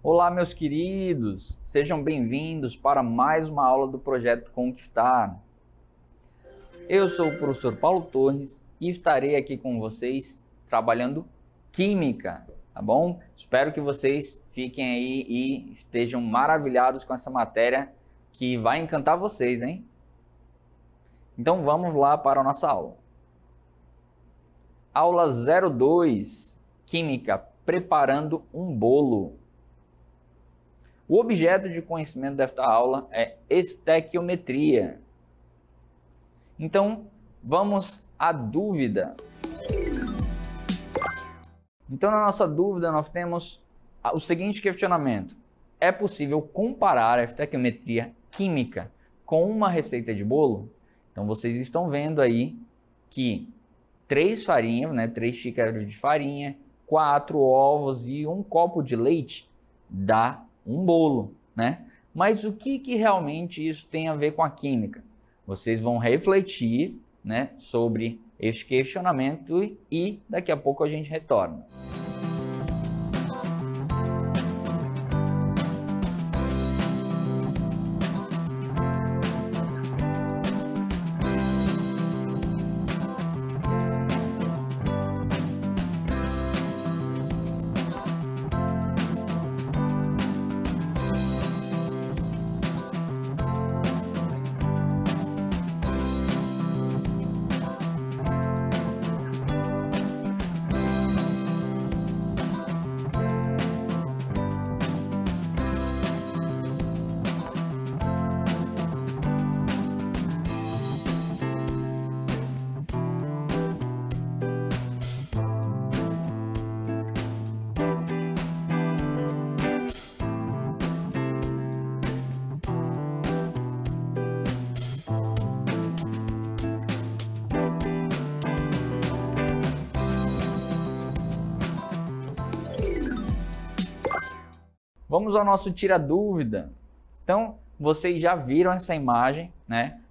Olá, meus queridos! Sejam bem-vindos para mais uma aula do Projeto Conquistar. Eu sou o professor Paulo Torres e estarei aqui com vocês trabalhando Química, tá bom? Espero que vocês fiquem aí e estejam maravilhados com essa matéria que vai encantar vocês, hein? Então vamos lá para a nossa aula. Aula 02, Química, preparando um bolo. O objeto de conhecimento desta aula é estequiometria. Então, vamos à dúvida. Então, na nossa dúvida, nós temos o seguinte questionamento. É possível comparar a estequiometria química com uma receita de bolo? Então, vocês estão vendo aí que 3 farinhas, 3 xícaras de farinha, 4 ovos e 1 copo de leite dá um bolo, né? Mas o que realmente isso tem a ver com a química? Vocês vão refletir, sobre este questionamento e daqui a pouco a gente retorna. Vamos ao nosso tira-dúvida. Então, vocês já viram essa imagem,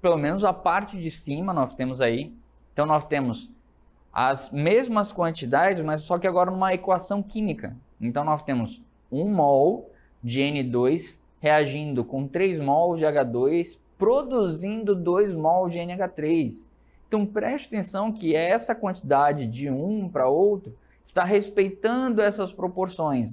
Pelo menos a parte de cima nós temos aí. Então, nós temos as mesmas quantidades, mas só que agora numa equação química. Então, nós temos 1 mol de N2 reagindo com 3 mols de H2, produzindo 2 mols de NH3. Então, preste atenção que essa quantidade de um para outro está respeitando essas proporções,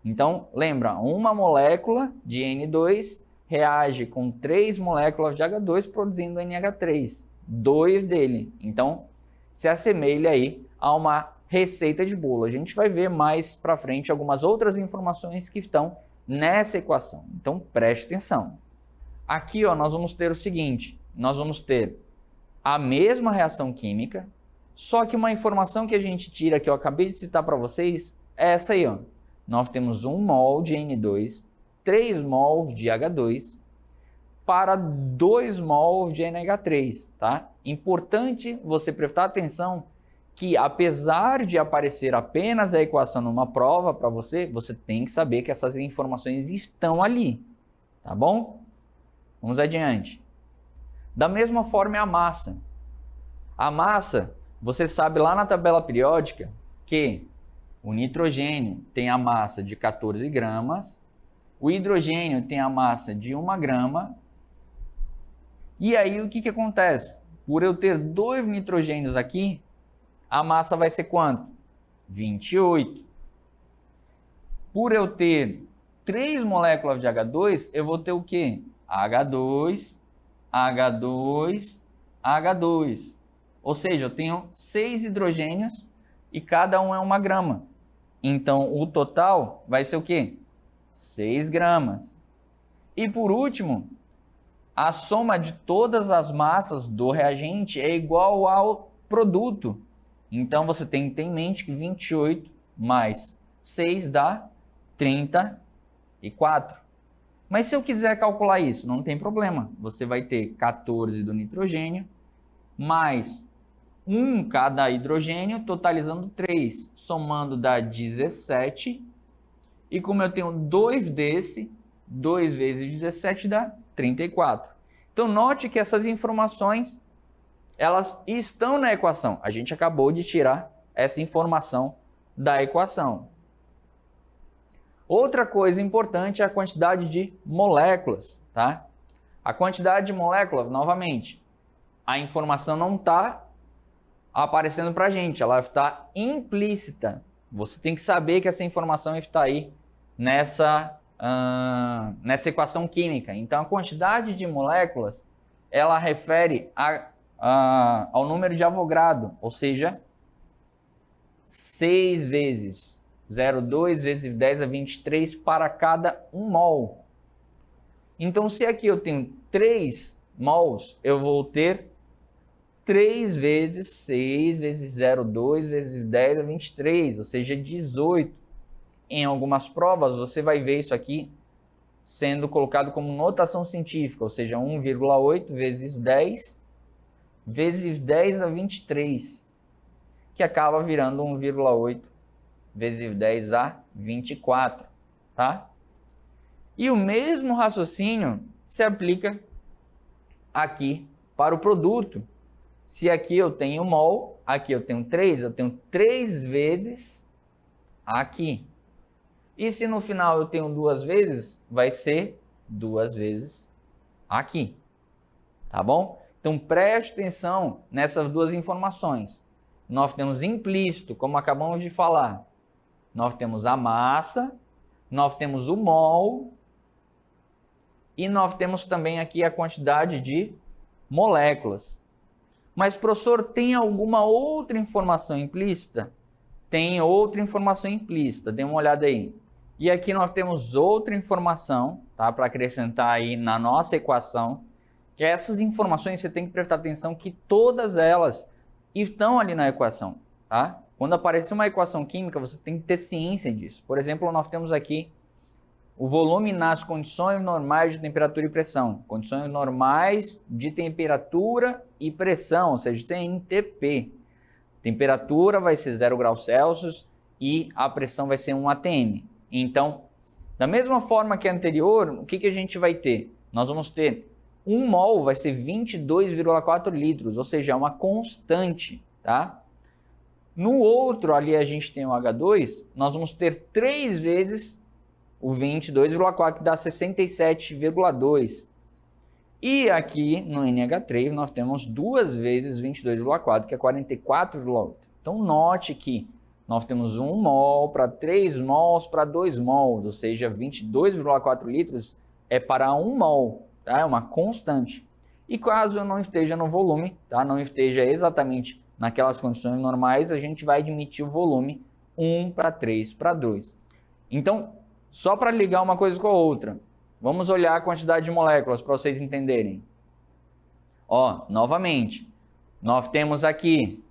Então, lembra, uma molécula de N2 reage com 3 moléculas de H2 produzindo NH3, 2 dele. Então, se assemelha aí a uma receita de bolo. A gente vai ver mais para frente algumas outras informações que estão nessa equação. Então, preste atenção. Aqui, nós vamos ter o seguinte, nós vamos ter a mesma reação química, só que uma informação que a gente tira, que eu acabei de citar para vocês, é essa aí, Nós temos 1 mol de N2, 3 mols de H2 para 2 mols de NH3, tá? Importante você prestar atenção que apesar de aparecer apenas a equação numa prova para você, você tem que saber que essas informações estão ali, tá bom? Vamos adiante. Da mesma forma é a massa. A massa, você sabe lá na tabela periódica que o nitrogênio tem a massa de 14 gramas, o hidrogênio tem a massa de 1 grama. E aí o que acontece? Por eu ter 2 nitrogênios aqui, a massa vai ser quanto? 28. Por eu ter 3 moléculas de H2, eu vou ter o quê? H2, H2, H2. Ou seja, eu tenho 6 hidrogênios e cada um é 1 grama. Então, o total vai ser o quê? 6 gramas. E por último, a soma de todas as massas do reagente é igual ao produto. Então, você tem que ter em mente que 28 mais 6 dá 34. Mas se eu quiser calcular isso, não tem problema. Você vai ter 14 do nitrogênio mais 1 cada hidrogênio, totalizando 3, somando dá 17. E como eu tenho 2 desse, 2 vezes 17 dá 34. Então, note que essas informações, elas estão na equação. A gente acabou de tirar essa informação da equação. Outra coisa importante é a quantidade de moléculas, tá? A quantidade de moléculas, novamente, a informação não está aparecendo para a gente, ela está implícita. Você tem que saber que essa informação está aí nessa equação química. Então, a quantidade de moléculas, ela refere ao número de Avogadro, ou seja, 6 vezes 0,2 vezes 10 a 23 para cada 1 mol. Então, se aqui eu tenho 3 mols, eu vou ter 3 vezes 6 vezes 0,2 vezes 10 a 23, ou seja, 18. Em algumas provas, você vai ver isso aqui sendo colocado como notação científica, ou seja, 1,8 vezes 10 vezes 10 a 23, que acaba virando 1,8 vezes 10 a 24, tá? E o mesmo raciocínio se aplica aqui para o produto. Se aqui eu tenho mol, aqui eu tenho 3, eu tenho 3 vezes aqui. E se no final eu tenho 2 vezes, vai ser 2 vezes aqui. Tá bom? Então preste atenção nessas duas informações. Nós temos implícito, como acabamos de falar. Nós temos a massa, nós temos o mol e nós temos também aqui a quantidade de moléculas. Mas, professor, tem alguma outra informação implícita? Tem outra informação implícita, dê uma olhada aí. E aqui nós temos outra informação, tá, para acrescentar aí na nossa equação, que essas informações você tem que prestar atenção que todas elas estão ali na equação, tá? Quando aparecer uma equação química, você tem que ter ciência disso. Por exemplo, nós temos aqui o volume nas condições normais de temperatura e pressão. Condições normais de temperatura e pressão, ou seja, CNTP. Temperatura vai ser 0 graus Celsius e a pressão vai ser 1 atm. Então, da mesma forma que a anterior, o que a gente vai ter? Nós vamos ter 1 mol vai ser 22,4 litros, ou seja, é uma constante, tá? No outro, ali a gente tem o H2, nós vamos ter 3 vezes o 22,4, que dá 67,2. E aqui no NH3 nós temos 2 vezes 22,4, que é 44,8. Então note que nós temos 1 mol para 3 mols para 2 mols, ou seja, 22,4 litros é para 1 mol, tá? É uma constante. E caso eu não esteja no volume, tá? Não esteja exatamente naquelas condições normais, a gente vai admitir o volume 1 para 3 para 2. Então, só para ligar uma coisa com a outra, vamos olhar a quantidade de moléculas para vocês entenderem. Ó, novamente, nós temos aqui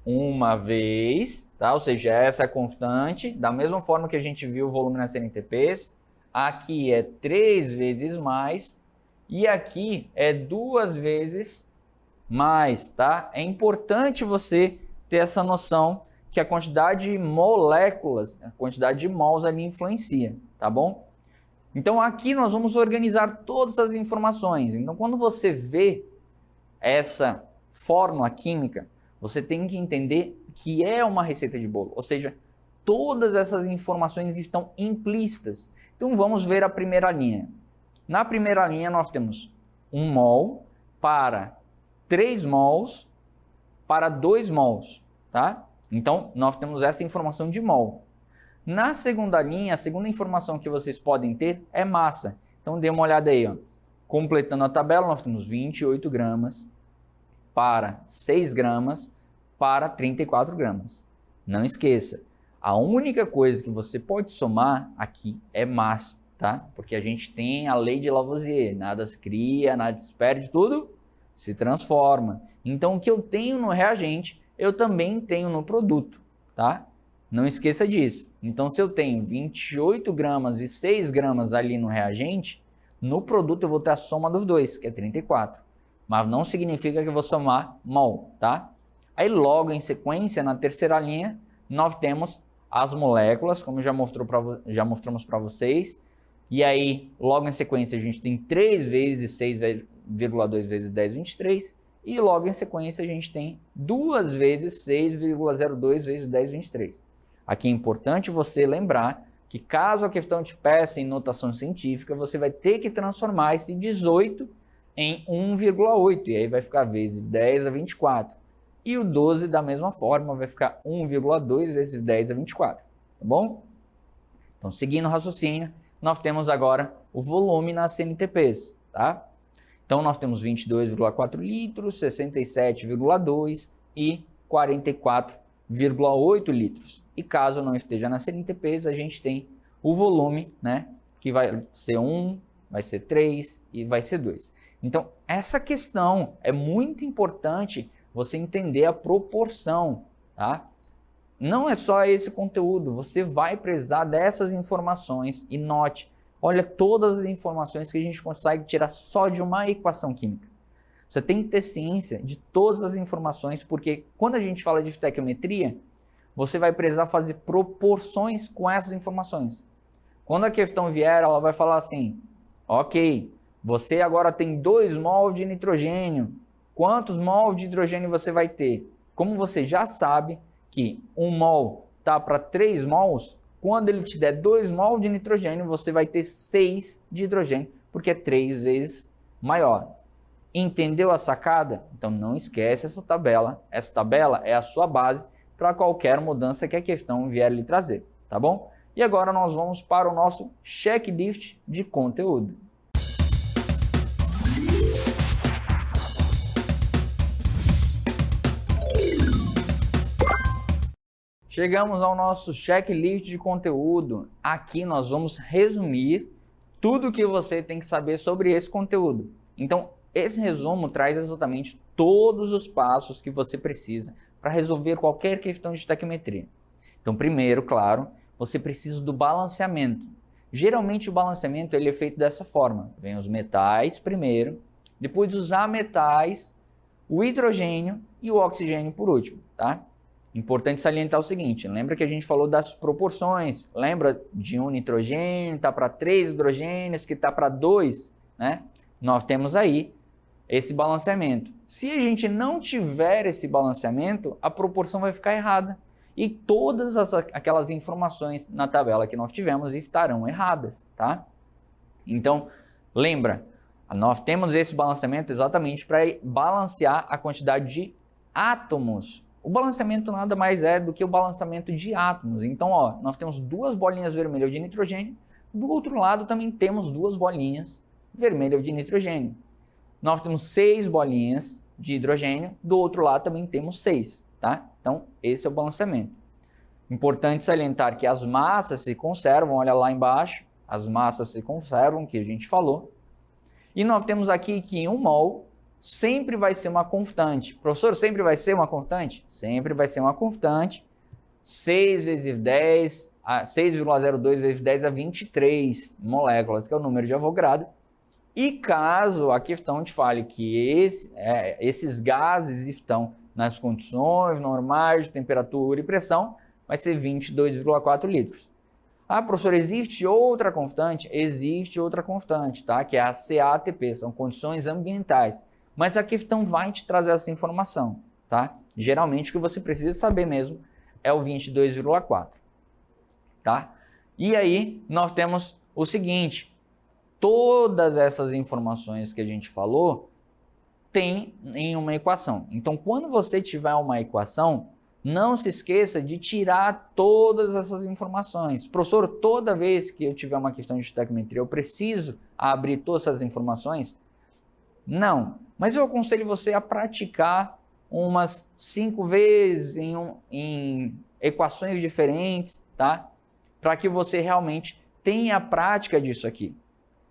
uma vez, tá? Ou seja, essa é a constante, da mesma forma que a gente viu o volume nas CNTPs, aqui é 3 vezes mais e aqui é 2 vezes mais, tá? É importante você ter essa noção que a quantidade de moléculas, a quantidade de mols ali influencia, tá bom? Então aqui nós vamos organizar todas as informações. Então quando você vê essa fórmula química, você tem que entender que é uma receita de bolo, ou seja, todas essas informações estão implícitas. Então vamos ver a primeira linha. Na primeira linha nós temos 1 mol para 3 mols para 2 mols, tá? Então, nós temos essa informação de mol. Na segunda linha, a segunda informação que vocês podem ter é massa. Então, dê uma olhada aí, ó. Completando a tabela, nós temos 28 gramas para 6 gramas para 34 gramas. Não esqueça, a única coisa que você pode somar aqui é massa, tá? Porque a gente tem a lei de Lavoisier, nada se cria, nada se perde, tudo se transforma. Então, o que eu tenho no reagente, eu também tenho no produto, tá? Não esqueça disso. Então, se eu tenho 28 gramas e 6 gramas ali no reagente, no produto eu vou ter a soma dos dois, que é 34. Mas não significa que eu vou somar mol, tá? Aí logo em sequência, na terceira linha, nós temos as moléculas, como já mostramos para vocês. E aí, logo em sequência, a gente tem 3 vezes 6,2 vezes 1023. E logo em sequência, a gente tem 2 vezes 6,02 vezes 1023. Aqui é importante você lembrar que caso a questão te peça em notação científica, você vai ter que transformar esse 18 em 1,8. E aí vai ficar vezes 10 a 24. E o 12, da mesma forma, vai ficar 1,2 vezes 10 a 24, tá bom? Então, seguindo o raciocínio, nós temos agora o volume nas CNTPs, tá? Então, nós temos 22,4 litros, 67,2 e 44,8 litros. E caso não esteja nas CNTPs, a gente tem o volume, né? Que vai ser 1, vai ser 3 e vai ser 2. Então, essa questão é muito importante você entender a proporção, tá? Não é só esse conteúdo, você vai precisar dessas informações e note, olha todas as informações que a gente consegue tirar só de uma equação química. Você tem que ter ciência de todas as informações, porque quando a gente fala de estequiometria, você vai precisar fazer proporções com essas informações. Quando a questão vier, ela vai falar assim, ok, você agora tem 2 mol de nitrogênio, quantos mol de hidrogênio você vai ter? Como você já sabe que 1 mol está para 3 mols, quando ele te der 2 mol de nitrogênio, você vai ter 6 de hidrogênio, porque é 3 vezes maior. Entendeu a sacada? Então não esquece essa tabela. Essa tabela é a sua base para qualquer mudança que a questão vier lhe trazer, tá bom? E agora nós vamos para o nosso checklist de conteúdo. Chegamos ao nosso checklist de conteúdo. Aqui nós vamos resumir tudo o que você tem que saber sobre esse conteúdo. Então, esse resumo traz exatamente todos os passos que você precisa para resolver qualquer questão de estequiometria. Então, primeiro, claro, você precisa do balanceamento. Geralmente o balanceamento ele é feito dessa forma. Vem os metais primeiro, depois os ametais, o hidrogênio e o oxigênio por último, tá? Importante salientar o seguinte, lembra que a gente falou das proporções, lembra de 1 nitrogênio, está para 3 hidrogênios, que está para 2, né? Nós temos aí esse balanceamento. Se a gente não tiver esse balanceamento, a proporção vai ficar errada. E todas aquelas informações na tabela que nós tivemos estarão erradas, tá? Então, lembra, nós temos esse balanceamento exatamente para balancear a quantidade de átomos. O balanceamento nada mais é do que o balanceamento de átomos. Então, ó, nós temos 2 bolinhas vermelhas de nitrogênio, do outro lado também temos 2 bolinhas vermelhas de nitrogênio. Nós temos 6 bolinhas de hidrogênio, do outro lado também temos 6, tá? Então, esse é o balanceamento. Importante salientar que as massas se conservam, olha lá embaixo, as massas se conservam, que a gente falou. E nós temos aqui que 1 mol sempre vai ser uma constante. Professor, sempre vai ser uma constante? Sempre vai ser uma constante. 6 vezes 10, 6,02 vezes 10 a 23 moléculas, que é o número de Avogadro. E caso a questão te fale que esses gases estão nas condições normais de temperatura e pressão, vai ser 22,4 litros. Ah, professor, existe outra constante? Existe outra constante, tá? Que é a CATP, são condições ambientais. Mas a questão vai te trazer essa informação, tá? Geralmente o que você precisa saber mesmo é o 22,4, tá? E aí nós temos o seguinte, todas essas informações que a gente falou tem em uma equação. Então, quando você tiver uma equação, não se esqueça de tirar todas essas informações. Professor, toda vez que eu tiver uma questão de estequiometria, eu preciso abrir todas essas informações? Não, mas eu aconselho você a praticar umas 5 vezes em equações diferentes, tá? Para que você realmente tenha a prática disso aqui.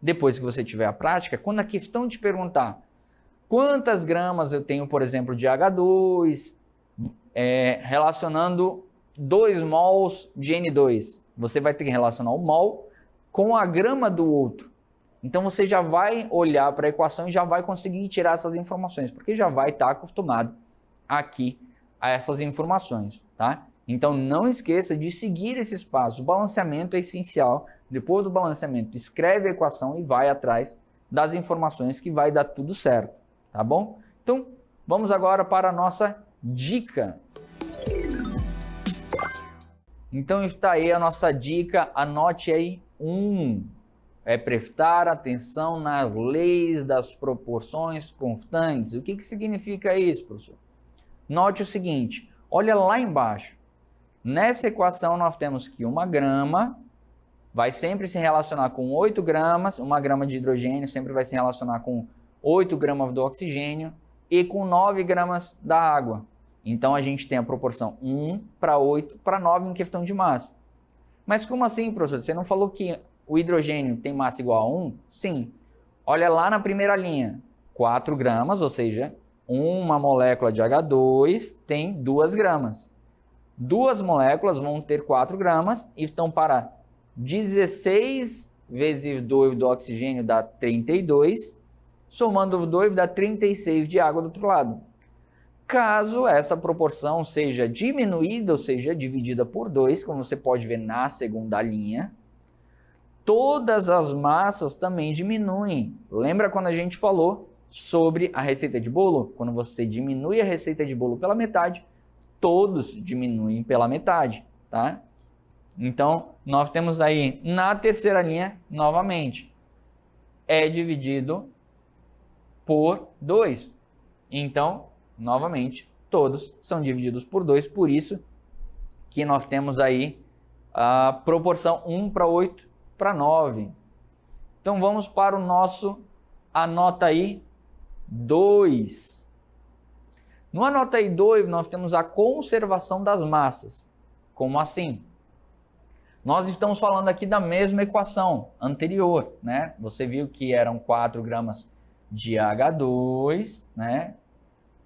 Depois que você tiver a prática, quando a questão te perguntar quantas gramas eu tenho, por exemplo, de H2, relacionando 2 mols de N2, você vai ter que relacionar o mol com a grama do outro. Então você já vai olhar para a equação e já vai conseguir tirar essas informações, porque já vai estar acostumado aqui a essas informações, tá? Então não esqueça de seguir esses passos. O balanceamento é essencial. Depois do balanceamento, escreve a equação e vai atrás das informações que vai dar tudo certo, tá bom? Então, vamos agora para a nossa dica. Então está aí a nossa dica, anote aí 1. É prestar atenção nas leis das proporções constantes. O que significa isso, professor? Note o seguinte, olha lá embaixo. Nessa equação nós temos que 1 grama vai sempre se relacionar com 8 gramas, 1 grama de hidrogênio sempre vai se relacionar com 8 gramas do oxigênio e com 9 gramas da água. Então a gente tem a proporção 1 para 8 para 9 em questão de massa. Mas como assim, professor? Você não falou que o hidrogênio tem massa igual a 1? Sim. Olha lá na primeira linha. 4 gramas, ou seja, uma molécula de H2 tem 2 gramas. 2 moléculas vão ter 4 gramas e estão para 16 vezes 2 do oxigênio dá 32, somando 2 dá 36 de água do outro lado. Caso essa proporção seja diminuída, ou seja, dividida por 2, como você pode ver na segunda linha, todas as massas também diminuem. Lembra quando a gente falou sobre a receita de bolo? Quando você diminui a receita de bolo pela metade, todos diminuem pela metade, tá? Então, nós temos aí na terceira linha, novamente, é dividido por 2. Então, novamente, todos são divididos por 2, por isso que nós temos aí a proporção 1 para 8 para 9. Então, vamos para o nosso, anota aí, 2. No anota aí 2, nós temos a conservação das massas. Como assim? Nós estamos falando aqui da mesma equação anterior, né? Você viu que eram 4 gramas de H2, né?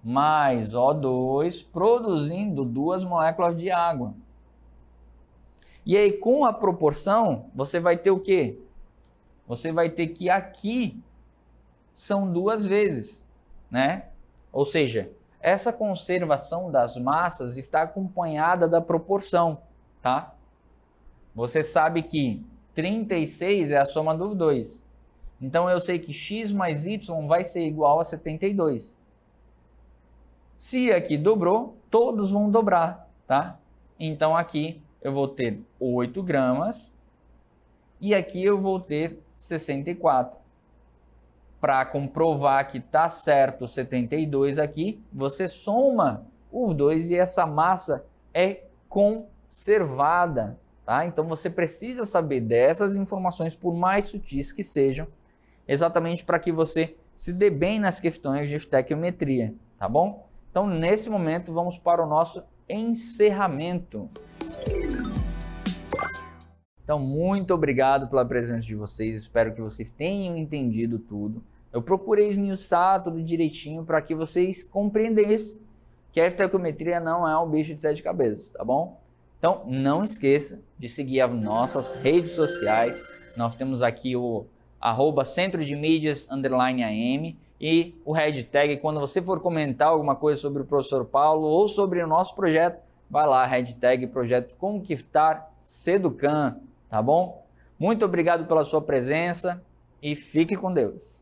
Mais O2, produzindo 2 moléculas de água. E aí, com a proporção, você vai ter o quê? Você vai ter que aqui são 2 vezes, né? Ou seja, essa conservação das massas está acompanhada da proporção, tá? Você sabe que 36 é a soma dos 2. Então, eu sei que x mais y vai ser igual a 72. Se aqui dobrou, todos vão dobrar, tá? Então, aqui eu vou ter 8 gramas e aqui eu vou ter 64. Para comprovar que está certo 72 aqui, você soma os 2 e essa massa é conservada, tá? Então você precisa saber dessas informações, por mais sutis que sejam, exatamente para que você se dê bem nas questões de estequiometria, tá bom? Então nesse momento vamos para o nosso encerramento. Então, muito obrigado pela presença de vocês, espero que vocês tenham entendido tudo. Eu procurei esmiuçar tudo direitinho para que vocês compreendessem que a estequiometria não é um bicho de 7 cabeças, tá bom? Então, não esqueça de seguir as nossas redes sociais. Nós temos aqui o @centrodemídias_am e o hashtag, quando você for comentar alguma coisa sobre o professor Paulo ou sobre o nosso projeto, vai lá, hashtag projeto Conquistar Seducan. Tá bom? Muito obrigado pela sua presença e fique com Deus.